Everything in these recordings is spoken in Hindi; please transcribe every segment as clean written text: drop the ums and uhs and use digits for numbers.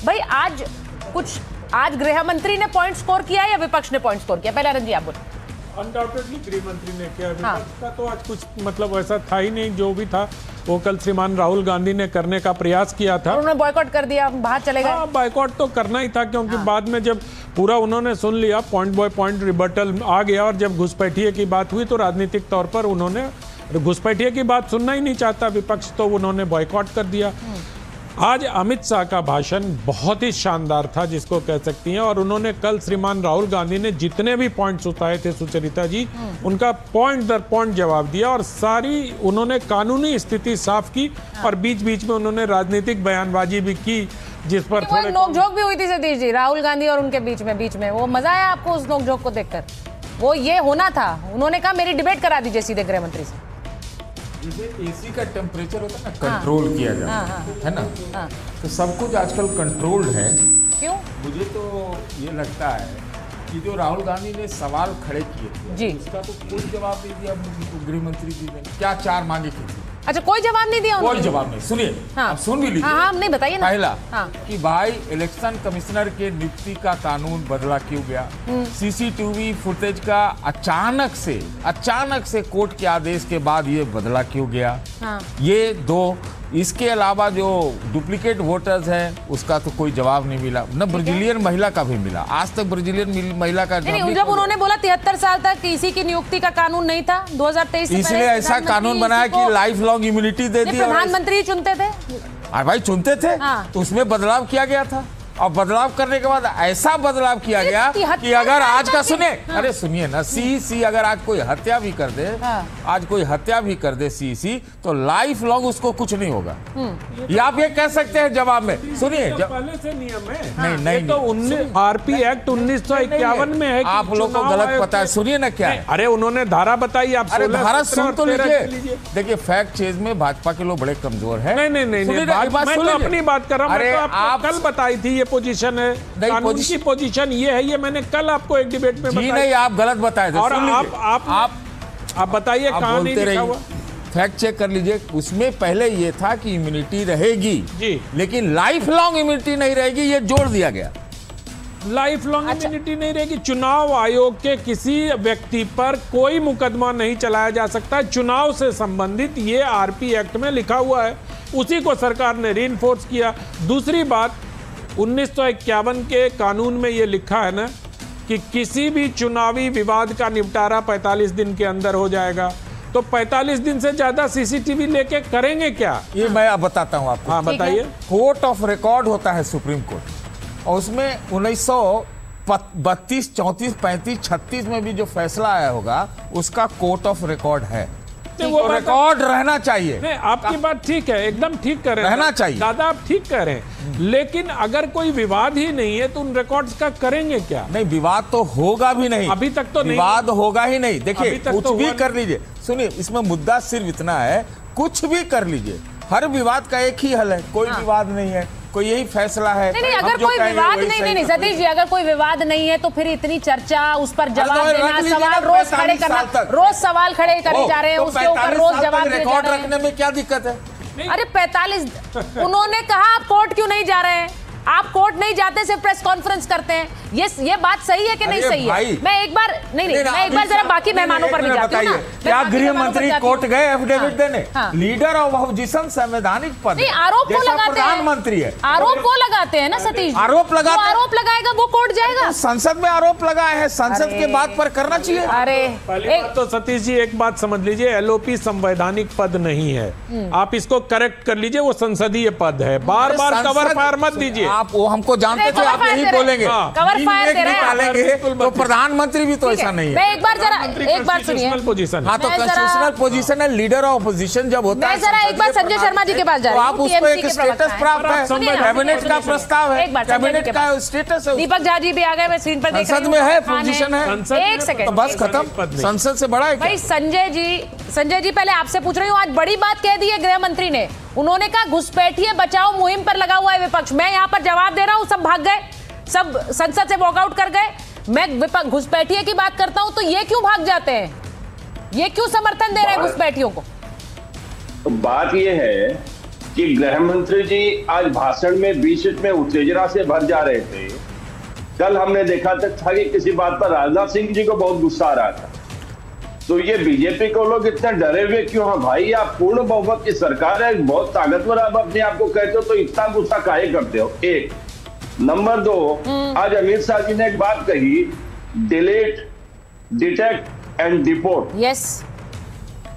भाई आज गृह मंत्री ने पॉइंट स्कोर किया या विपक्ष ने पॉइंट स्कोर किया? पहले आनंद जी आप बोलो। अनडाउटेडली गृह मंत्री ने किया, विपक्ष का तो आज कुछ मतलब ऐसा था ही नहीं। जो भी था वो कल श्रीमान राहुल गांधी ने करने का प्रयास किया था। उन्होंने बॉयकॉट कर दिया, बाहर चले गए। बॉयकॉट तो करना ही था, क्योंकि बाद में जब पूरा उन्होंने सुन लिया, पॉइंट बाय पॉइंट रिबटल आ गया, और जब घुसपैठिए की बात हुई तो राजनीतिक तौर पर उन्होंने घुसपैठिए की बात सुनना ही नहीं चाहता विपक्ष, तो उन्होंने बॉयकॉट कर दिया। आज अमित शाह का भाषण बहुत ही शानदार था, जिसको कह सकती हैं, और उन्होंने कल श्रीमान राहुल गांधी ने जितने भी पॉइंट्स उठाए थे सुचरिता जी, उनका पॉइंट दर पॉइंट जवाब दिया, और सारी उन्होंने कानूनी स्थिति साफ की, और बीच बीच में उन्होंने राजनीतिक बयानबाजी भी की, जिस पर थोड़े नोकझोंक भी हुई थी सतीश जी राहुल गांधी और उनके बीच में। वो मजा आया आपको उस नोकझोंक को देखकर? वो ये होना था, उन्होंने कहा मेरी डिबेट करा दीजिए सीधे गृह मंत्री से। जैसे एसी का टेम्परेचर होता है ना, कंट्रोल किया जाता है ना, तो सब कुछ आजकल कंट्रोल्ड है। क्यों? मुझे तो ये लगता है कि जो राहुल गांधी ने सवाल खड़े किए जी, उसका तो कोई जवाब नहीं दिया गृह मंत्री जी ने। क्या चार मांगे की थी? अच्छा, कोई जवाब नहीं दिया कोई जवाब नहीं। सुनिए, आप सुन भी लीजिए। हाँ, नहीं बताइए ना। पहला कि भाई इलेक्शन कमिश्नर के नियुक्ति का कानून बदला क्यों गया? सीसीटीवी फुटेज का अचानक से कोर्ट के आदेश के बाद ये बदला क्यों गया? ये दो। इसके अलावा जो डुप्लीकेट वोटर्स हैं उसका तो कोई जवाब नहीं मिला, न ब्राजीलियन महिला का भी मिला। आज तक ब्राजीलियन महिला का नहीं, जब उन्होंने बोला 73 साल तक किसी की नियुक्ति का कानून नहीं था 2023 से, इसलिए ऐसा कानून बनाया कि लाइफ लॉन्ग इम्यूनिटी दे दी। प्रधानमंत्री चुनते थे। अरे भाई चुनते थे, तो उसमें बदलाव किया गया था, और बदलाव करने के बाद ऐसा बदलाव किया गया कि अगर आज का सुनिए ना, सीसी अगर आज कोई हत्या भी कर दे, सीसी तो लाइफ लॉन्ग उसको कुछ नहीं होगा। ये आप ये कह सकते हैं जवाब में। सुनिए, पहले से नियम है। नहीं तो आरपी एक्ट 1951 में है। आप लोग को गलत पता है। सुनिए ना क्या है। अरे उन्होंने धारा बताई, आप अरे धारा सुन तो लीजिए। देखिए, फैक्ट चेज में भाजपा के लोग बड़े कमजोर है। नहीं, मैं तो अपनी बात कर रहा हूँ। मैं तो आपको कल बताई थी ये पोजीशन है, कानून की पोजीशन ये है, ये मैंने कल आपको एक डिबेट में बताई। नहीं, आप गलत बताए थे। और आप बताइए कहाँ नहीं लिखा हुआ? फैक्ट चेक कर लीजिए। उसमें पहले ये था कि इम्यूनिटी रहेगी जी, लेकिन लाइफ लॉन्ग इम्यूनिटी नहीं रहेगी, ये जोड़ दिया गया। लाइफ लॉन्ग इम्यूनिटी नहीं रहेगी। चुनाव आयोग के किसी व्यक्ति पर कोई मुकदमा नहीं चलाया जा सकता। चुनाव से संबंधित ये आरपी एक्ट में लिखा हुआ है, उसी को सरकार ने रीइंफोर्स किया। दूसरी बात, 1951 के कानून में ये लिखा है ना कि किसी भी चुनावी विवाद का निपटारा 45 दिन के अंदर हो जाएगा। तो 45 दिन से ज्यादा सीसीटीवी लेके करेंगे क्या? ये मैं अब बताता हूँ आपको। हाँ, बताइए। कोर्ट ऑफ रिकॉर्ड होता है सुप्रीम कोर्ट, और उसमें 1932, 34, 35, 36 में भी जो फैसला आया होगा उसका कोर्ट ऑफ रिकॉर्ड है। वो रिकॉर्ड रहना चाहिए। नहीं, आपकी बात ठीक है, एकदम ठीक कर रहे हैं, रहना चाहिए। दादा आप ठीक कह रहे हैं, लेकिन अगर कोई विवाद ही नहीं है तो उन रिकॉर्ड्स का करेंगे क्या? नहीं, विवाद तो होगा भी नहीं, अभी तक तो विवाद होगा ही नहीं। देखिए, कुछ तो भी कर लीजिए। सुनिए, इसमें मुद्दा सिर्फ इतना है, कुछ भी कर लीजिए, हर विवाद का एक ही हल है। कोई विवाद नहीं है, कोई यही फैसला है। नहीं, अगर कोई विवाद नहीं सतीश जी, अगर कोई विवाद नहीं है तो फिर इतनी चर्चा, उस पर जवाब देना, सवाल रोज खड़े करना, रोज सवाल खड़े करे जा रहे हैं, उसके ऊपर रोज जवाब दिए जा रिकॉर्ड रहे हैं। रखने में क्या दिक्कत है? अरे 45 उन्होंने कहा आप कोर्ट क्यों नहीं जा रहे हैं? आप कोर्ट नहीं जाते, सिर्फ प्रेस कॉन्फ्रेंस करते हैं। ये बात सही है कि नहीं सही है? मैं एक बार जरा बाकी मेहमानों पर भी जाती हूँ ना। क्या गृह मंत्री कोर्ट गए एफिडेविट देने? लीडर ऑफ अपोजिशन संवैधानिक पद, आरोप को लगाते हैं, प्रधानमंत्री है, आरोप को लगाते हैं ना सतीश, आरोप लगाएगा वो कोर्ट जाएगा। संसद में आरोप लगाए हैं, संसद के बात पर करना चाहिए। अरे तो सतीश जी एक बात समझ लीजिए, एलओपी संवैधानिक पद नहीं है, आप इसको करेक्ट कर लीजिए, वो संसदीय पद है। बार बार कवर फायर मत दीजिए। आप वो हमको जानते थे, आप यही बोलेंगे, कवर फायर दे रहे हैं। तो प्रधानमंत्री भी तो ऐसा नहीं है। मैं एक बार सुनिए। हाँ, तो कॉन्स्टिट्यूशनल पोजीशन है, लीडर ऑफ अपोजिशन जब होता है। मैं जरा एक बार संजय शर्मा जी के पास जा रही हूँ। आप उसको एक स्टेटस प्राप्त है, कैबिनेट का प्रस्ताव है, कैबिनेट का स्टेटस है। दीपक झा जी भी आ गए, मैं स्क्रीन पर देख रही हूँ। संसद में है, पोजीशन है। एक सेकंड, बस खत्म, संसद से बड़ा है भाई। संजय जी पहले आपसे पूछ रही हूँ, आज बड़ी बात कह दी है गृह मंत्री ने। उन्होंने कहा घुसपैठिए बचाओ मुहिम पर लगा हुआ है विपक्ष। मैं यहाँ पर जवाब दे रहा हूँ, सब भाग गए, सब संसद से वॉकआउट कर गए। मैं घुसपैठिए की बात करता हूँ तो ये क्यों भाग जाते हैं? ये क्यों समर्थन दे रहे हैं घुसपैठियों को? तो बात ये है कि गृह मंत्री जी आज भाषण में बीच में उत्तेजना से भर जा रहे थे। कल हमने देखा था कि किसी बात पर राजनाथ सिंह जी को बहुत गुस्सा आ रहा था। तो ये बीजेपी को लोग इतने डरे हुए क्यों हैं भाई? आप पूर्ण बहुमत की सरकार है, बहुत ताकतवर आप अपने आप को कहते हो, तो इतना गुस्सा काहे करते हो? एक नंबर 2, आज अमित शाह जी ने एक बात कही, delete, detect and deport. Yes,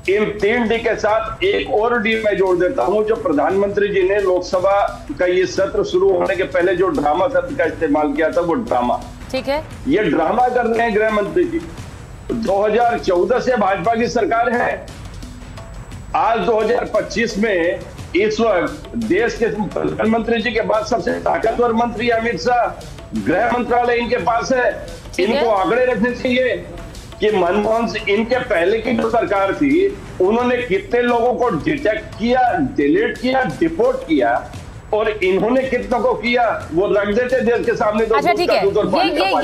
in 3 D के साथ एक और डी मैं जोड़ देता हूं, जो प्रधानमंत्री जी ने लोकसभा का ये सत्र शुरू होने के पहले जो ड्रामा शब्द का इस्तेमाल किया था, वो ड्रामा। ठीक है, ये ड्रामा कर रहे हैं गृह मंत्री जी। 2014 से भाजपा की सरकार है। आज 2025 में इस वक्त देश के प्रधानमंत्री जी के बाद सबसे ताकतवर मंत्री अमित शाह, गृह मंत्रालय इनके पास है। इनको आंकड़े रखने चाहिए कि मनमोहन सिंह, इनके पहले की जो सरकार थी, उन्होंने कितने लोगों को डिटेक्ट किया, डिलीट किया, डिपोर्ट किया, और इन्होंने कितनों को किया, वो रख देते देश के सामने। तो अच्छा ठीक है,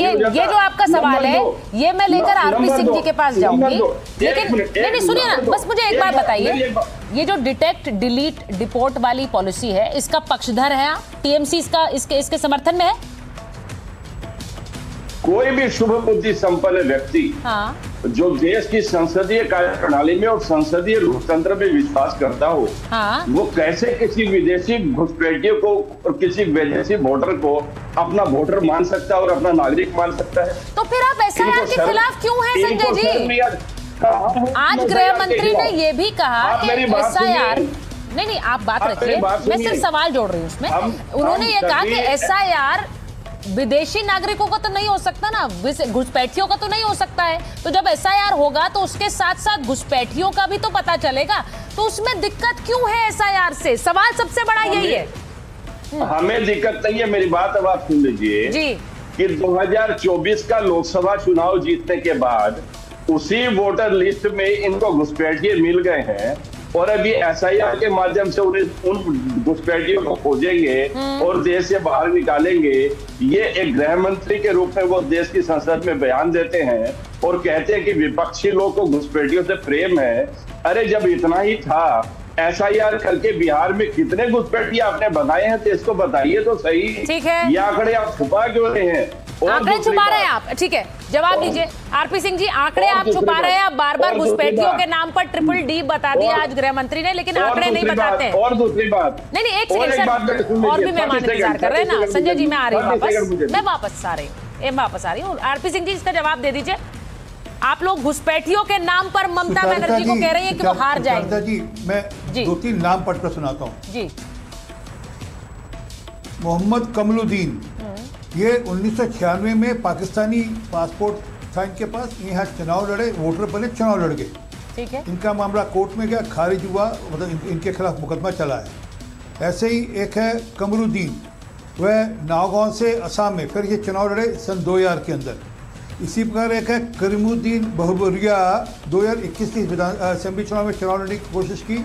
ये जो आपका सवाल है, ये मैं लेकर आरपी सिंह जी के पास जाऊंगी, लेकिन नहीं सुनिए ना, बस मुझे एक बात बताइए, ये जो डिटेक्ट, डिलीट, डिपोर्ट वाली पॉलिसी है, इसका पक्षधर है आप? टीएमसी इसके समर्थन में है? कोई भी शुभ बुद्धि संपन्न व्यक्ति, हाँ, जो देश की संसदीय कार्य प्रणाली में और संसदीय लोकतंत्र में विश्वास करता हो, हाँ, वो कैसे किसी विदेशी घुसपैठियों को और किसी विदेशी वोटर को अपना वोटर मान सकता है और अपना नागरिक मान सकता है? तो फिर आप एसआईआर के खिलाफ क्यों हैं संजय जी? आज गृह मंत्री ने ये भी कहा कि एसआईआर, नहीं आप बात रखिए, मैं सिर्फ सवाल जोड़ रही हूँ उसमें। उन्होंने ये कहा कि एसआईआर विदेशी नागरिकों का तो नहीं हो सकता ना, घुसपैठियों का तो नहीं हो सकता है। तो जब एसआईआर होगा तो उसके साथ साथ घुसपैठियों का भी तो पता चलेगा, तो उसमें दिक्कत क्यों है एसआईआर से? सवाल सबसे बड़ा यही है। हमें दिक्कत नहीं है, मेरी बात अब आप सुन लीजिए जी, कि 2024 का लोकसभा चुनाव जीतने के बाद उसी वोटर लिस्ट में इनको घुसपैठिए मिल गए हैं, और अभी एसआईआर के माध्यम से उन घुसपैठियों को खोजेंगे और देश से बाहर निकालेंगे। ये एक गृह मंत्री के रूप में वो देश की संसद में बयान देते हैं और कहते हैं कि विपक्षी लोग को घुसपैठियों से प्रेम है। अरे जब इतना ही था, एसआईआर करके बिहार में कितने घुसपैठिए आपने बनाए हैं, देश को बताइए तो सही। ठीक है, ये आंकड़े आप छुपा क्यों रहे हैं? आंकड़े छुपा रहे हैं आप? ठीक है, जवाब दीजिए आरपी सिंह जी। आंकड़े आप छुपा रहे हैं, आप बार बार घुसपैठियों के नाम पर ट्रिपल डी बता दिया आज गृह मंत्री ने, लेकिन आंकड़े नहीं बताते हैं। और दूसरी बात, नहीं एक सेकंड सर, और भी मेहमान इंतजार कर रहे हैं ना। संजय जी मैं आ रही हूँ वापस, मैं वापस आ रही हूँ। आरपी सिंह जी इसका जवाब दे दीजिए। आप लोग घुसपैठियों के नाम पर ममता बनर्जी को कह रही है कि वो हार जाएंगे। जी मैं 2-3 नाम पढ़कर सुनाता हूँ जी। मोहम्मद कमलुद्दीन, ये 1996 में पाकिस्तानी पासपोर्ट था इनके पास, यहाँ चुनाव लड़े, वोटर बने, चुनाव लड़ गए। ठीक है, इनका मामला कोर्ट में गया, खारिज हुआ, मतलब इनके खिलाफ मुकदमा चला है। ऐसे ही एक है कमरुद्दीन, वह नावगांव से असम में, फिर ये चुनाव लड़े सन 2000 के अंदर। इसी प्रकार एक है करीमुद्दीन बहुबरिया, 2021 की असेंबली चुनाव में चुनाव लड़ने की कोशिश की,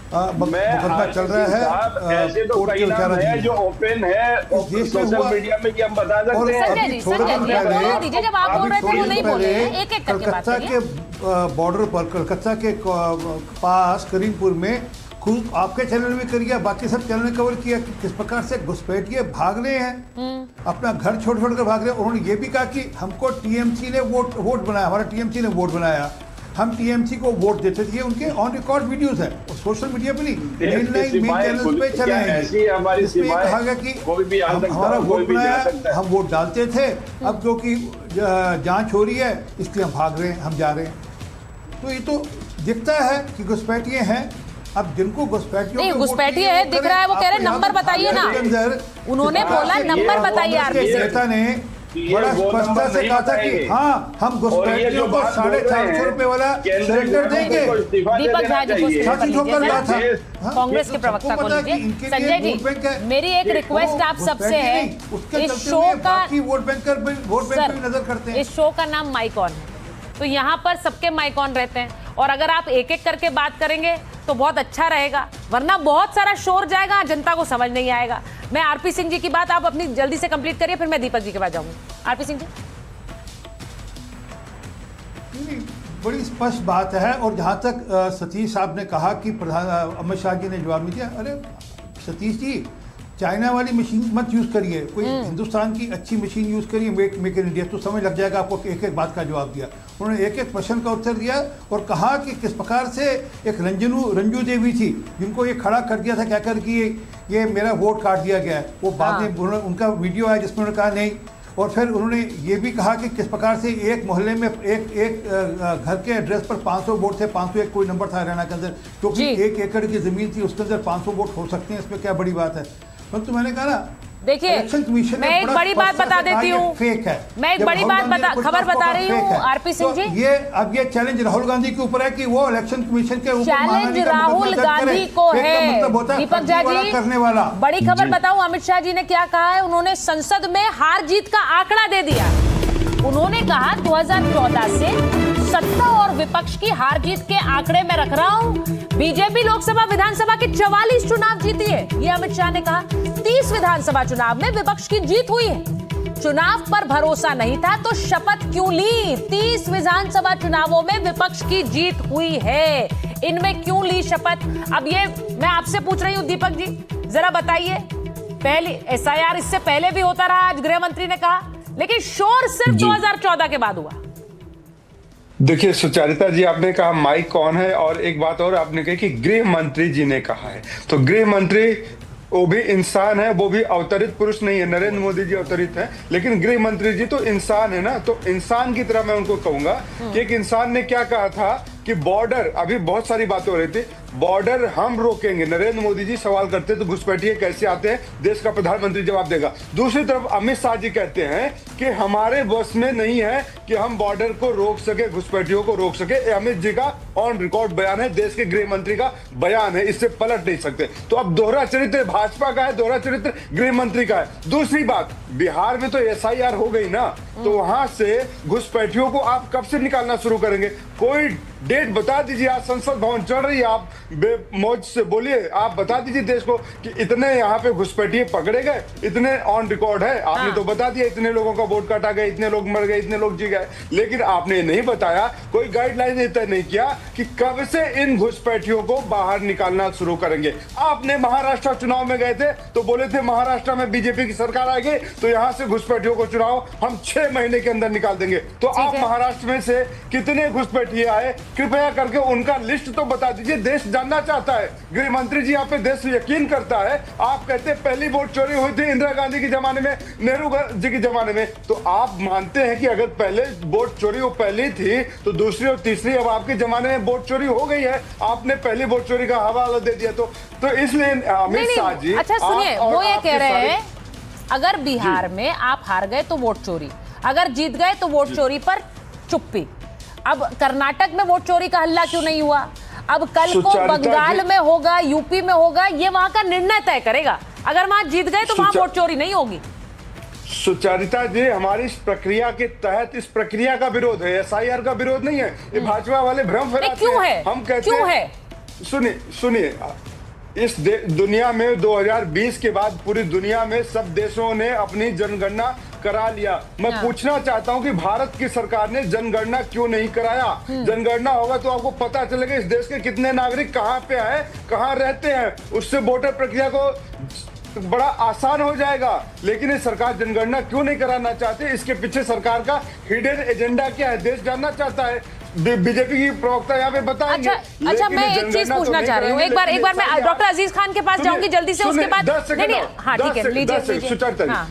मुकदमा चल रहा है, ऐसे तो कई नाम है जो ओपन है सोशल मीडिया में, कि हम बता सकते हैं। संजय जी दीजिए, जब आप बोल रहे थे वो नहीं बोले, एक एक करके बात करिए। कलकत्ता के बॉर्डर पर, कलकत्ता के पास करीमपुर में, खुद आपके चैनल में करिए, बाकी सब चैनल ने कवर किया कि किस प्रकार से घुसपैठिए भाग रहे हैं, अपना घर छोड़ कर भाग रहे हैं। उन्होंने ये भी कहा कि हमको टीएमसी ने वोट बनाया, हमारा टीएमसी ने वोट बनाया, हम टीएमसी को वोट देते थे। उनके ऑन रिकॉर्ड वीडियोस हैं, और सोशल मीडिया पे नहीं, मेन चैनल्स पे चले हैं। इसमें कहा गया कि हमारा वोट बनाया, हम वोट डालते थे, अब जो कि जांच हो रही है इसलिए हम भाग रहे हैं, हम जा रहे हैं। तो ये तो दिखता है कि घुसपैठिए हैं। अब जिनको घुसपैठिए है दिख रहा है, वो कह रहे नंबर बताइए ना। उन्होंने बोला नंबर बताइए। आरपी नेता ने बड़ा स्पष्टता से कहा था कि हाँ हम घुसपैठियों को 450 रुपए वाला सिलेंडर देंगे। दीपक झा जी को कांग्रेस के प्रवक्ता को लीजिए। संजय जी मेरी एक रिक्वेस्ट आप सबसे है, इस शो का वोट बैंक भी नजर करते हैं। इस शो का नाम माइक ऑन है, तो यहाँ पर सबके माइक ऑन रहते हैं, और अगर आप एक एक करके बात करेंगे तो बहुत अच्छा रहेगा, वरना बहुत सारा शोर जाएगा, जनता को समझ नहीं आएगा। मैं आरपी सिंह जी की बात आप अपनी जल्दी से कंप्लीट करिए, फिर मैं दीपक जी के पास जाऊंगी। आरपी सिंह जी बड़ी स्पष्ट बात है। और जहाँ तक सतीश साहब ने कहा कि प्रधान अमित शाह जी ने जवाब नहीं दिया, अरे सतीश जी, चाइना वाली मशीन मत यूज़ करिए, कोई हिंदुस्तान की अच्छी मशीन यूज़ करिए, मेक इन इंडिया, तो समय लग जाएगा आपको। एक एक बात का जवाब दिया उन्होंने, एक एक प्रश्न का उत्तर दिया और कहा कि किस प्रकार से एक रंजू देवी थी जिनको ये खड़ा कर दिया था कहकर कि ये मेरा वोट काट दिया गया है। वो बाद में उनका वीडियो आया जिसमें उन्होंने कहा नहीं। और फिर उन्होंने ये भी कहा कि किस प्रकार से एक मोहल्ले में एक घर के एड्रेस पर 500 वोट थे, 501 कोई नंबर था हरियाणा के अंदर, क्योंकि 1 एकड़ की ज़मीन थी, उसके अंदर 500 वोट हो सकते हैं, इसमें क्या बड़ी बात है। परंतु मैंने कहा ना, देखिए मैं एक बड़ी बात बता देती हूँ, फेक है। मैं एक बड़ी बात खबर बता रही हूँ आरपी सिंह जी। ये चैलेंज राहुल गांधी के ऊपर है कि वो इलेक्शन कमीशन के ऊपर चैलेंज राहुल गांधी को है। दीपक झा जी, करने वाला बड़ी खबर बताऊं, अमित शाह जी ने क्या कहा है, उन्होंने संसद में हार जीत का आंकड़ा दे दिया। उन्होंने कहा 2014 से सत्ता और विपक्ष की हार जीत के आंकड़े में रख रहा हूं। बीजेपी लोकसभा विधानसभा के 44 चुनाव जीती है, ये अमित शाह ने कहा। 30 विधानसभा चुनाव में विपक्ष की जीत हुई है। चुनाव पर भरोसा नहीं था तो शपथ क्यों ली? 30 विधानसभा चुनावों में विपक्ष की जीत हुई है, इनमें क्यों ली शपथ? अब ये मैं आपसे पूछ रही हूं दीपक जी, जरा बताइए। पहले SIR इससे पहले भी होता रहा, आज गृह मंत्री ने कहा, लेकिन शोर सिर्फ 2014 के बाद हुआ। देखिए सुचारिता जी, आपने कहा माइक कौन है, और एक बात और आपने कही कि गृह मंत्री जी ने कहा है, तो गृह मंत्री वो भी इंसान है, वो भी अवतरित पुरुष नहीं है। नरेंद्र मोदी जी अवतरित हैं, लेकिन गृह मंत्री जी तो इंसान है ना, तो इंसान की तरह मैं उनको कहूंगा कि एक इंसान ने क्या कहा था कि बॉर्डर, अभी बहुत सारी बातें हो रही थी, बॉर्डर हम रोकेंगे। नरेंद्र मोदी जी सवाल करते तो घुसपैठिए कैसे आते हैं, देश का प्रधानमंत्री जवाब देगा। दूसरी तरफ अमित शाह जी कहते हैं कि हमारे बस में नहीं है कि हम बॉर्डर को रोक सके, घुसपैठियों को रोक सके। अमित जी का ऑन रिकॉर्ड बयान है, देश के गृह मंत्री का बयान है, इससे पलट नहीं सकते। तो अब दोहरा चरित्र भाजपा का है, दोहरा चरित्र गृह मंत्री का है। दूसरी बात, बिहार में तो SIR हो गई ना, तो वहां से घुसपैठियों को आप कब से निकालना शुरू करेंगे? कोई डेट बता दीजिए। आज संसद भवन चल रही है, आप बेमौज से बोलिए, आप बता दीजिए देश को कि इतने यहाँ पे घुसपैठिए पकड़े गए, इतने ऑन रिकॉर्ड है। आपने तो बता दिया इतने लोगों का वोट काटा गया, इतने लोग मर गए, इतने लोग जी गए, लेकिन आपने नहीं बताया, कोई गाइडलाइन तय नहीं किया कि कब से इन घुसपैठियों को बाहर निकालना शुरू करेंगे। आपने महाराष्ट्र चुनाव में गए थे तो बोले थे महाराष्ट्र में बीजेपी की सरकार आएगी तो यहाँ से घुसपैठियों को चुनाव हम 6 महीने के अंदर निकाल देंगे। तो आप महाराष्ट्र में से कितने घुसपैठिए आए, कृपया करके उनका लिस्ट तो बता दीजिए, देश जानना चाहता है। गृह मंत्री जी आप पे देश यकीन करता है। आप कहते हैं पहली वोट चोरी हुई थी इंदिरा गांधी के जमाने में, नेहरू जी के जमाने में, तो आप मानते हैं कि अगर पहले वोट चोरी वो पहली थी तो दूसरी और तीसरी अब आपके जमाने में वोट चोरी हो गई है। आपने पहली वोट चोरी का हवाला दे दिया, तो इसलिए अमित शाह जी, अच्छा सुनिए, वो ये कह रहे हैं अगर बिहार में आप हार गए तो वोट चोरी, अगर जीत गए तो वोट चोरी पर चुप्पी। अब कर्नाटक में वोट चोरी का हल्ला क्यों नहीं हुआ? अब कल को बंगाल में होगा, यूपी में होगा, ये वहां का निर्णय तय करेगा। अगर वहां जीत गए तो वहां वोट चोरी नहीं होगी। सुचारिता जी, हमारी इस प्रक्रिया के तहत इस प्रक्रिया का विरोध है, SIR का विरोध नहीं है। ये भाजपा वाले भ्रम फैलाते हैं। क्यों है? हम कहते क्यों है? सुनिए, इस दुनिया में 2020 के बाद पूरी दुनिया में सब देशों ने अपनी जनगणना करा लिया। मैं पूछना चाहता हूं कि भारत की सरकार ने जनगणना क्यों नहीं कराया? जनगणना होगा तो आपको पता चलेगा इस देश के कितने नागरिक कहां पे हैं, कहां रहते हैं, उससे वोटर प्रक्रिया को बड़ा आसान हो जाएगा। लेकिन ये सरकार जनगणना क्यों नहीं कराना चाहती? इसके पीछे सरकार का हिडन एजेंडा क्या है, देश जानना चाहता है। बीजेपी की प्रवक्ता यहाँ पे बताएंगे। अच्छा मैं एक चीज पूछना चाह रही हूँ, एक बार मैं डॉक्टर अजीज खान के पास जाऊंगी जल्दी से, उसके बाद हाँ ठीक है, लीजिए,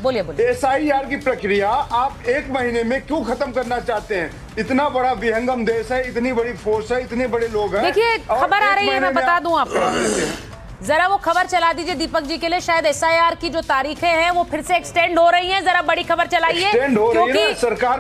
बोलिए। SIR की प्रक्रिया आप 1 महीने में क्यों खत्म करना चाहते हैं? इतना बड़ा विहंगम देश है, इतनी बड़ी फोर्स है, इतने बड़े लोग हैं। देखिए खबर आ रही है, मैं बता दूं आपको, जरा वो खबर चला दीजिए दीपक जी के लिए। शायद SIR की जो तारीखें हैं वो फिर से एक्सटेंड हो रही हैं, जरा बड़ी खबर चलाइए, क्योंकि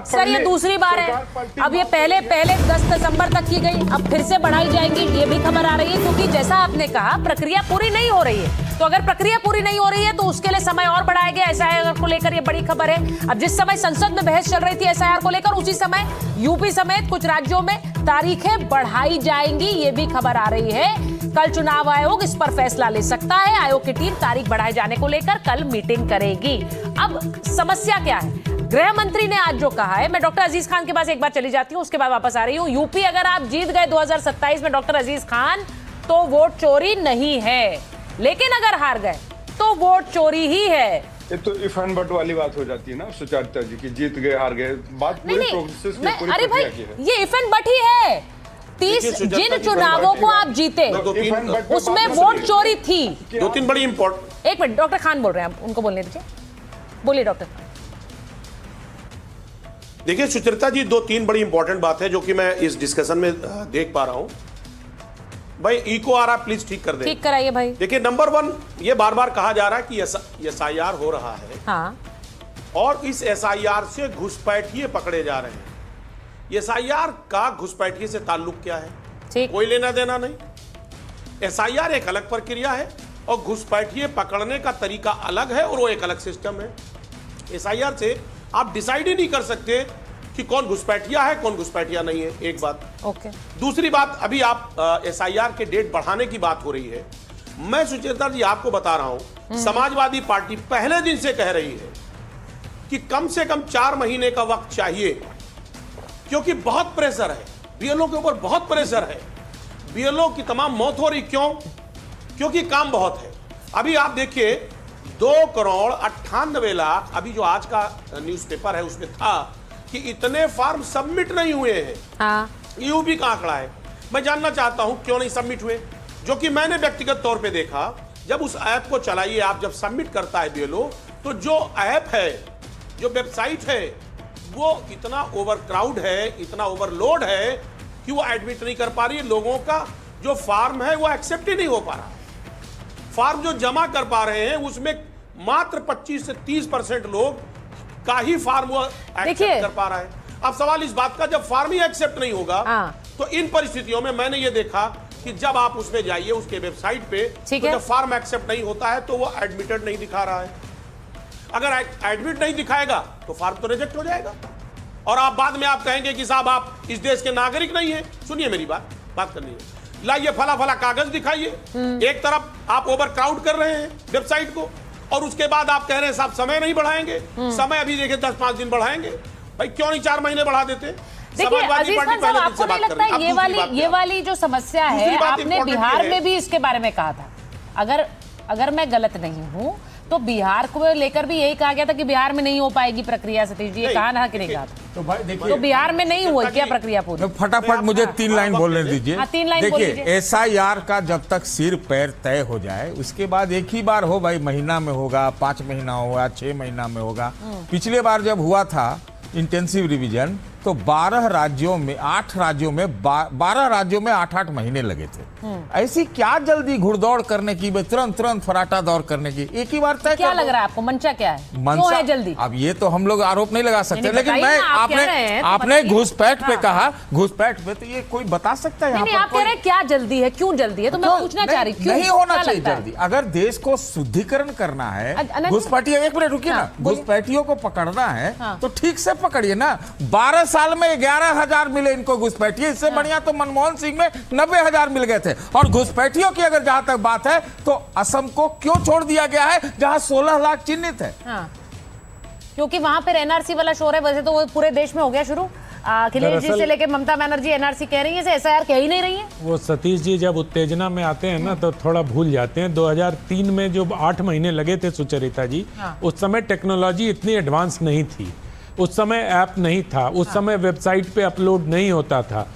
सर ये दूसरी बार है। अब ये पहले 10 दिसंबर तक की गई, अब फिर से बढ़ाई जाएंगी, ये भी खबर आ रही है। क्योंकि जैसा आपने कहा प्रक्रिया पूरी नहीं हो रही है, तो अगर प्रक्रिया पूरी नहीं हो रही है तो उसके लिए समय और बढ़ाया गया SIR को लेकर, ये बड़ी खबर है। अब जिस समय संसद में बहस चल रही थी SIR को लेकर, उसी समय यूपी समेत कुछ राज्यों में तारीखें बढ़ाई जाएंगी, ये भी खबर आ रही है। कल चुनाव आयोग इस पर फैसला ले सकता है। आयोग की टीम तारीख बढ़ाए जाने को लेकर कल मीटिंग करेगी। अब समस्या क्या है? गृह मंत्री ने आज जो कहा है, मैं डॉक्टर अजीज खान के पास एक बार चली जाती हूं, उसके बाद वापस आ रही हूं। यूपी अगर आप जीत गए 2027 में डॉक्टर अजीज खान, तो वोट चोरी नहीं है। लेकिन अगर हार गए तो वोट चोरी ही है। ये तो इफ एंड बट वाली बात हो जाती है ना सुचरिता जी की, जीत गए हार गए, बात नहीं पूरे नहीं प्रोसेस की पूरी अरे भाई प्रक्रिया की है। ये इफ एंड बट ही है। 30 जिन चुनावों को आप जीते उसमें वोट चोरी थी। दो तीन बड़ी इंपॉर्टेंट। एक मिनट, डॉक्टर खान बोल रहे हैं, आप उनको बोलने दीजिए। बोलिए डॉक्टर खान। देखिए सुचरिता जी, दो तीन बड़ी इंपॉर्टेंट बात है जो कि मैं इस डिस्कशन में देख पा रहा हूं। भाई इको आ रहा, प्लीज ठीक कर दे। ठीक कराइए भाई। देखिए नंबर 1, ये बार बार कहा जा रहा है कि एसआईआर हो रहा है हाँ, और इस एसआईआर से घुसपैठिए पकड़े जा रहे हैं। एसआईआर का घुसपैठिए से ताल्लुक क्या है? ठीक। कोई लेना देना नहीं। एसआईआर एक अलग प्रक्रिया है और घुसपैठिए पकड़ने का तरीका अलग है और वो एक अलग सिस्टम है। एसआईआर से आप डिसाइड ही नहीं कर सकते कि कौन घुसपैठिया है कौन घुसपैठिया नहीं है, एक बात। ओके। दूसरी बात, अभी आप एसआईआर के डेट बढ़ाने की बात हो रही है। मैं सुचेता जी आपको बता रहा हूं, समाजवादी पार्टी पहले दिन से कह रही है कि कम से कम 4 महीने का वक्त चाहिए, क्योंकि बहुत प्रेशर है बीएलओ के ऊपर, बहुत प्रेशर है। बीएलओ की तमाम मौत हो रही, क्यों? क्योंकि काम बहुत है। अभी आप देखिए 2,98,00,000, अभी जो आज का न्यूज़पेपर है उसमें था कि इतने फॉर्म सबमिट नहीं हुए हैं। हाँ। यूपी का आंकड़ा है। मैं जानना चाहता हूं क्यों नहीं सबमिट हुए, जो कि मैंने व्यक्तिगत तौर पे देखा। जब उस ऐप को चलाइए आप, जब सबमिट करता है बीएलओ, तो जो ऐप है, जो वेबसाइट है, वो इतना ओवरक्राउड है, इतना ओवरलोड है कि वो एडमिट नहीं कर पा रही है। लोगों का जो फॉर्म है वो एक्सेप्ट ही नहीं हो पा रहा। फॉर्म जो जमा कर पा रहे हैं उसमें मात्र 25 से 30% लोग का ही फॉर्म वो एक्सेप्ट कर पा रहा है। अब सवाल इस बात का, जब फॉर्म ही एक्सेप्ट नहीं होगा तो इन परिस्थितियों में मैंने ये देखा कि जब आप उसमें जाइए उसके वेबसाइट पे, तो जब फॉर्म एक्सेप्ट नहीं होता है तो वो एडमिटेड नहीं दिखा रहा है। अगर एडमिट नहीं दिखाएगा तो फॉर्म तो रिजेक्ट हो जाएगा और आप बाद में आप कहेंगे कि साहब आप इस देश के नागरिक नहीं है। सुनिए मेरी बात करनी है। लाइए फला कागज दिखाइए। एक तरफ आप ओवरक्राउड कर रहे हैं वेबसाइट को और उसके बाद आप कह रहे हैं साहब समय नहीं बढ़ाएंगे। समय अभी देखिए 10-5 दिन बढ़ाएंगे। भाई क्यों नहीं 4 महीने बढ़ा देते? देखिए अजीज खान साहब, आपको नहीं लगता है ये वाली जो समस्या है, आपने बिहार में भी इसके बारे में कहा था। अगर मैं गलत नहीं हूं तो बिहार को लेकर भी यही कहा गया था कि बिहार में नहीं हो पाएगी प्रक्रिया। सतीश जी ये कहा ना कि नहीं कहा था? तो भाई देखिए, तो बिहार में नहीं हुई क्या प्रक्रिया पूरी? फटाफट मुझे 3 लाइन बोलने दीजिए। 3 लाइन बोल देखिए, दीजिए। एसआईआर का जब तक सिर पैर तय हो जाए उसके बाद एक ही बार हो, भाई महीना में होगा, 5 महीना होगा, 6 महीना में होगा। पिछले बार जब हुआ था इंटेंसिव रिवीजन तो 12 राज्यों में 8 राज्यों में 12 राज्यों में 8-8 महीने लगे थे। ऐसी क्या जल्दी घुड़दौड़ करने की, तुरंत फराटा दौड़ करने की, एक ही बार तय क्या लग रहा है आपको? मंशा क्या है? क्यों है जल्दी? अब ये तो हम लोग आरोप नहीं लगा सकते, लेकिन मैं आपने घुसपैठ पे कहा, घुसपैठ पे तो ये कोई बता सकता है? आप कह रहे हैं क्या जल्दी है, क्यों जल्दी है? तो मैं पूछना चाह रही हूँ नहीं होना चाहिए जल्दी। अगर देश को शुद्धिकरण करना है, घुसपैठियों, एक मिनट रुकिए ना, घुसपैठियों को पकड़ना है तो ठीक से पकड़िए ना। 12 साल में 11,000 मिले इनको घुसपैठिए, इससे बढ़िया तो मनमोहन सिंह में 90,000 मिल गए थे। और घुसपैठियों की अगर जहां तक बात है तो असम को क्यों छोड़ दिया गया है जहां 16 लाख चिन्हित है? क्योंकि वहां पर एनआरसी वाला शोर है। वैसे तो वो पूरे देश में हो गया शुरू। अखिलेश जी से लेके ममता बनर्जी एनआरसी कह रही है, एसआईआर कह ही नहीं रही है। वो सतीश जी जब उत्तेजना में आते हैं ना तो थोड़ा भूल जाते हैं। 2003 में जो 8 महीने लगे थे सुचरिता जी, उस समय टेक्नोलॉजी इतनी एडवांस नहीं थी, उस समय ऐप नहीं था, उस समय वेबसाइट पे अपलोड नहीं होता था।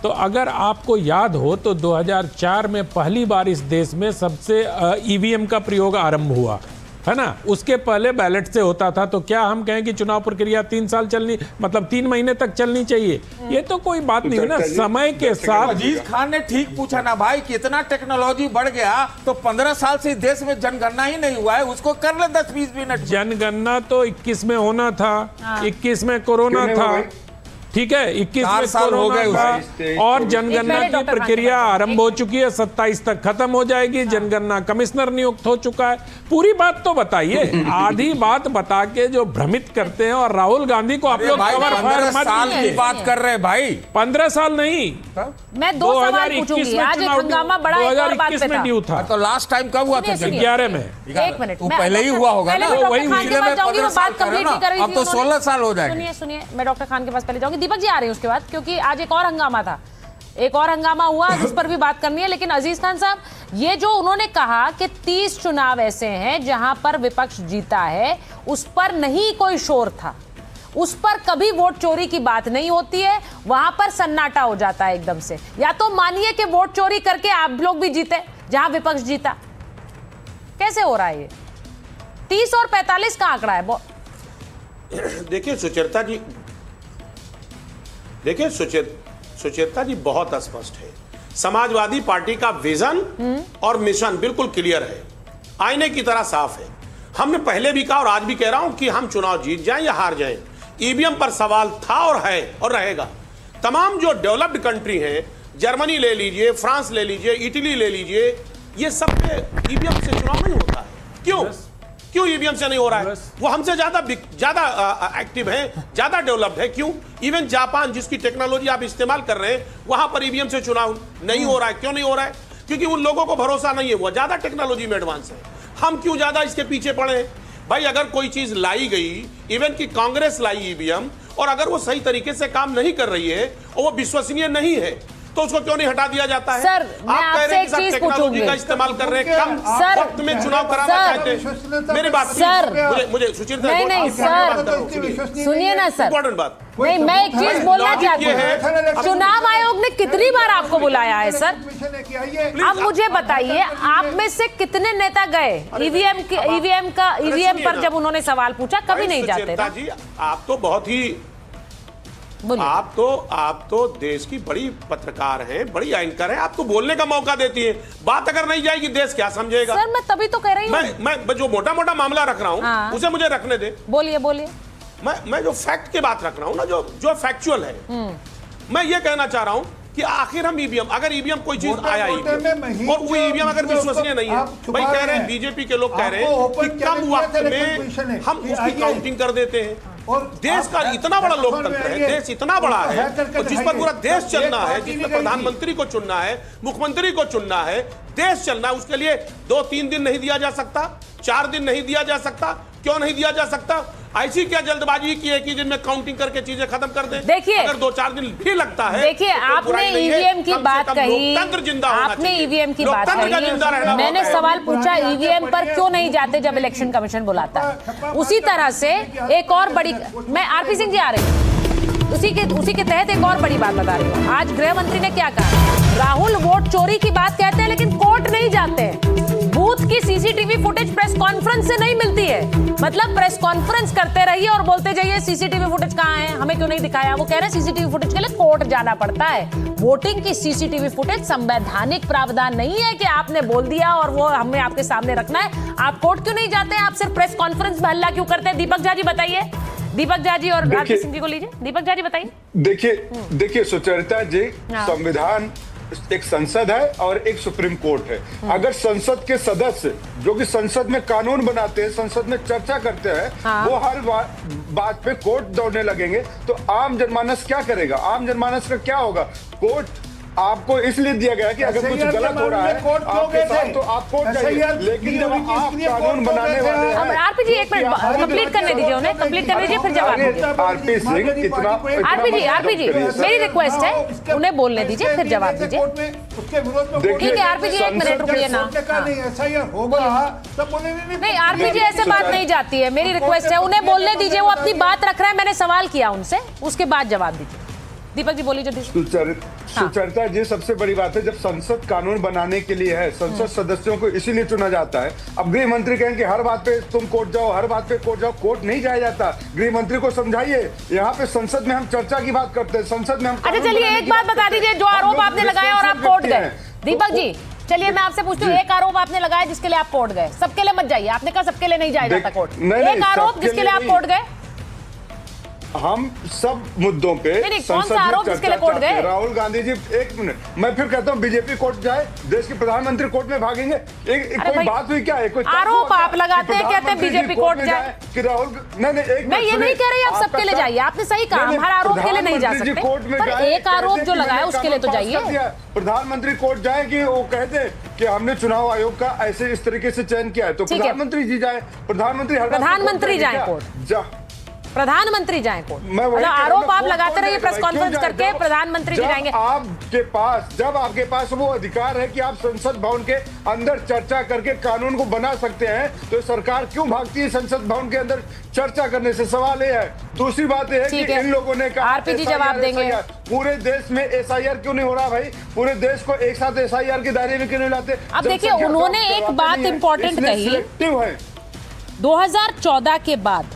तो अगर आपको याद हो तो 2004 में पहली बार इस देश में सबसे ईवीएम का प्रयोग आरंभ हुआ है ना। उसके पहले बैलेट से होता था। तो क्या हम कहें कि चुनाव प्रक्रिया 3 साल चलनी, मतलब 3 महीने तक चलनी चाहिए? ये तो कोई बात नहीं है ना। समय के साथ अजीज खान ने ठीक पूछा ना भाई, कितना टेक्नोलॉजी बढ़ गया तो 15 साल से देश में जनगणना ही नहीं हुआ है, उसको कर ले 10-20 मिनट। जनगणना तो 21 में होना था, 21 में कोरोना था, ठीक है, 21 में कोरोना था और जनगणना की प्रक्रिया आरंभ हो चुकी है, 27 तक खत्म हो जाएगी। जनगणना कमिश्नर नियुक्त हो चुका है। पूरी बात तो बताइए, आधी बात बता के जो भ्रमित करते हैं। और राहुल गांधी को आप लोग कवर फायर मत साल की बात कर रहे हैं भाई, 15 साल नहीं, मैं 2 सवाल पूछूंगी। आज एक हंगामा बड़ा एक और बात पे था। ड्यू था। तो लास्ट टाइम कब हुआ था? 11 में। 1 मिनट, वो पहले ही हुआ होगा ना, वही बात कंप्लीट नहीं कर रही थी। अब तो 16 साल हो जाएंगे। सुनिए मैं डॉक्टर खान के पास पहले जाऊंगी। दीपक जी आ रहे हैं उसके बाद, क्योंकि आज एक और हंगामा था। एक और हंगामा हुआ जिस पर भी बात करनी है, लेकिन अजीज खान साहब, ये जो उन्होंने कहा कि 30 चुनाव ऐसे हैं जहां पर विपक्ष जीता है, उस पर नहीं कोई शोर था, उस पर कभी वोट चोरी की बात नहीं होती है, वहां पर सन्नाटा हो जाता है एकदम से। या तो मानिए कि वोट चोरी करके आप लोग भी जीते जहां विपक्ष जीता। कैसे हो रहा है ये? 30 और 45 का आंकड़ा है। देखिए सुचेता जी, देखिए सुचेता जी बहुत स्पष्ट है। समाजवादी पार्टी का विजन और मिशन बिल्कुल क्लियर है, आईने की तरह साफ है। हमने पहले भी कहा और आज भी कह रहा हूं कि हम चुनाव जीत जाएं या हार जाएं, ईवीएम पर सवाल था और है और रहेगा। तमाम जो डेवलप्ड कंट्री हैं, जर्मनी ले लीजिए, फ्रांस ले लीजिए, इटली ले लीजिए, ये सब पे ईवीएम से चुनाव नहीं होता है। क्यों ईवीएम से नहीं हो रहा है? वो हमसे ज्यादा एक्टिव है, ज्यादा डेवलप्ड है। क्यों? इवन जापान जिसकी टेक्नोलॉजी आप इस्तेमाल कर रहे हैं, वहां पर ईवीएम से चुनाव नहीं हो रहा है। क्यों नहीं हो रहा है? क्योंकि उन लोगों को भरोसा नहीं है, वो ज्यादा टेक्नोलॉजी में एडवांस है। हम क्यों ज्यादा इसके पीछे पड़े हैं? भाई अगर कोई चीज लाई गई, इवन की कांग्रेस लाई ईवीएम, और अगर वो सही तरीके से काम नहीं कर रही है और वो विश्वसनीय नहीं है, तो उसको क्यों नहीं हटा दिया जाता है? सर, मैं आप कह रहे हैं कि आपसे एक सब चीज टेक्नोलॉजी का पूछूंगी। इस्तेमाल कर रहे हैं, कम सर, वक्त में चुनाव कराना चाहते हैं। मेरी बात सर, मुझे सुचिता, नहीं, सर, सुनिए ना सर, इंपॉर्टेंट बात। नहीं, मैं एक चीज बोलना लॉजिक चाहती ये है, हूँ। चुनाव आयोग ने कितनी बार आपको बुलाया है सर? अब मुझे बताइए, आप में से कितने नेता गए ईवीएम पर जब उन्होंने सवाल पूछा? कभी नहीं जाते ना। जी आप तो बहुत ही, आप तो देश की बड़ी पत्रकार हैं, बड़ी एंकर हैं, आपको बोलने का मौका देती हैं। बात अगर नहीं जाएगी देश क्या समझेगा? सर मैं तभी तो कह रही हूँ, मैं जो मोटा मोटा मामला रख रहा हूँ, हाँ। उसे मुझे रखने दे। बोलिए बोलिए। मैं जो फैक्ट की बात रख रहा हूँ ना, जो फैक्चुअल है, मैं ये कहना चाह रहा हूँ कि आखिर हम ईवीएम, अगर ईवीएम कोई चीज आया और वो ईवीएम अगर विश्वसनीय नहीं है, भाई कह रहे हैं बीजेपी के लोग कह रहे हैं कि कम वक्त में हम उसकी काउंटिंग कर देते हैं। और देश का इतना बड़ा लोकतंत्र है, देश इतना बड़ा है, और जिस पर पूरा देश चलना है, जिसमें प्रधानमंत्री को चुनना है, मुख्यमंत्री को चुनना है, देश चलना है, उसके लिए 2-3 दिन नहीं दिया जा सकता, 4 दिन नहीं दिया जा सकता। क्यों नहीं दिया जा सकता? ऐसी क्या जल्दबाजी की है कि दिन में काउंटिंग करके चीजें खत्म कर दें? देखिए, अगर 2-4 दिन भी लगता है, देखिए, आपने ईवीएम की बात कही, आपने ईवीएम की बात कही, मैंने सवाल पूछा ईवीएम पर क्यों नहीं जाते जब इलेक्शन कमीशन बुलाता है। उसी तरह से एक और बड़ी, मैं आरपी सिंह जी आ रही हूँ, उसी के तहत एक और बड़ी बात बता रही हूँ। आज गृह मंत्री ने क्या कहा? राहुल वोट चोरी की बात कहते हैं लेकिन कोर्ट नहीं जाते। बूथ की सीसीटीवी फुटेज प्रेस कॉन्फ्रेंस से नहीं मिलती है। मतलब प्रेस कॉन्फ्रेंस करते रहिए और बोलते जाइए सीसीटीवी फुटेज कहाँ है, हमें क्यों नहीं दिखाया? वो कह रहे हैं सीसीटीवी फुटेज के लिए कोर्ट जाना पड़ता है। वोटिंग की सीसीटीवी फुटेज संवैधानिक प्रावधान नहीं है कि आपने बोल दिया और वो हमें आपके सामने रखना है। आप कोर्ट क्यों नहीं जाते? आप सिर्फ प्रेस कॉन्फ्रेंस में हल्ला क्यों करते हैं? दीपक झा जी बताइए। दीपक झा जी और आरपी सिंह जी को लीजिए। दीपक झा जी बताइए। देखिए सुचरिता जी, संविधान एक संसद है और एक सुप्रीम कोर्ट है। अगर संसद के सदस्य जो कि संसद में कानून बनाते हैं, संसद में चर्चा करते हैं, वो हर बात पे कोर्ट दौड़ने लगेंगे तो आम जनमानस क्या करेगा? आम जनमानस का क्या होगा? कोर्ट आपको इसलिए दिया गया कि अगर कुछ गलत हो रहा है आपके साथ तो आप कोर्ट जाइए, लेकिन जब आप कानून बनाने वाले हैं। आरपी जी एक मिनट कंप्लीट करने दीजिए, उन्हें कंप्लीट करने दीजिए, फिर जवाब दीजिए। आरपी सिंह इतना आरपी जी मेरी रिक्वेस्ट है, उन्हें बोलने दीजिए फिर जवाब दीजिए। ठीक है आरपी जी, एक मिनट रुकिए ना। नहीं आरपी जी ऐसे बात नहीं जाती है, मेरी रिक्वेस्ट है, उन्हें बोलने दीजिए। वो अपनी बात रख रहे हैं, मैंने सवाल किया उनसे, उसके बाद जवाब दीजिए। दीपक जी बोलिए जल्दी। सुचरिता जी, सबसे बड़ी बात है जब संसद कानून बनाने के लिए है, संसद सदस्यों को इसीलिए चुना जाता है। अब गृह मंत्री कहें कि हर बात पे तुम कोर्ट जाओ, हर बात पे कोर्ट जाओ, कोर्ट नहीं जाया जाता। गृह मंत्री को समझाइए, यहाँ पे संसद में हम चर्चा की बात करते हैं, संसद में हम। अच्छा चलिए एक बात बता दीजिए, जो आरोप आपने लगाया और आप कोर्ट गए। दीपक जी चलिए मैं आपसे पूछती हूँ, एक आरोप आपने लगाया जिसके लिए आप कोर्ट गए, सबके लिए मत जाइए, आपने कहा सबके लिए नहीं जाया जाता कोर्ट। एक आरोप जिसके लिए आप कोर्ट गए। हम सब मुद्दों पे कौन सा आरोप जिसके लिए कोर्ट गए? राहुल गांधी जी, एक मिनट, मैं फिर कहता हूँ बीजेपी कोर्ट जाए, देश के प्रधानमंत्री कोर्ट में भागेंगे। कोई बात हुई क्या है? कोई आरोप आप लगाते हैं, कहते हैं बीजेपी कोर्ट जाए कि राहुल, नहीं मैं ये नहीं कह रही आप सबके लिए जाइए, आपने सही कहा, हमारा आरोप के लिए नहीं जा सकते, पर एक आरोप जो लगाया उसके लिए तो जाइए। प्रधानमंत्री कोर्ट जाए कि वो कहते कि हमने चुनाव आयोग का ऐसे इस तरीके से चयन किया है, तो प्रधानमंत्री जी जाए, प्रधानमंत्री जाए कोर्ट। प्रधानमंत्री जाए कोर्ट? मैं वही मतलब कह रहा हूं आरोप ना, आप कोर्ट लगाते कौन रहिए जाएगा प्रेस भाई? क्यों कॉन्फ्रेंस जाए? करके, प्रधानमंत्री जी जाएंगे। जब आपके पास वो अधिकार है कि आप संसद भवन के अंदर चर्चा करके कानून को बना सकते हैं, तो सरकार क्यों भागती है संसद भवन के अंदर चर्चा करने से? सवाल ये है। दूसरी बात यह है ठीक कि है। इन लोगों ने कहा आरपीजी जवाब देंगे। पूरे देश में एसआईआर क्यों नहीं हो रहा भाई? पूरे देश को एक साथ एसआईआर के दायरे में क्यों नहीं लाते? अब देखिए, उन्होंने एक बात इंपॉर्टेंट कही, 2014 के बाद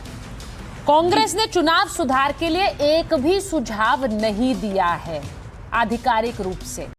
कांग्रेस ने चुनाव सुधार के लिए एक भी सुझाव नहीं दिया है आधिकारिक रूप से।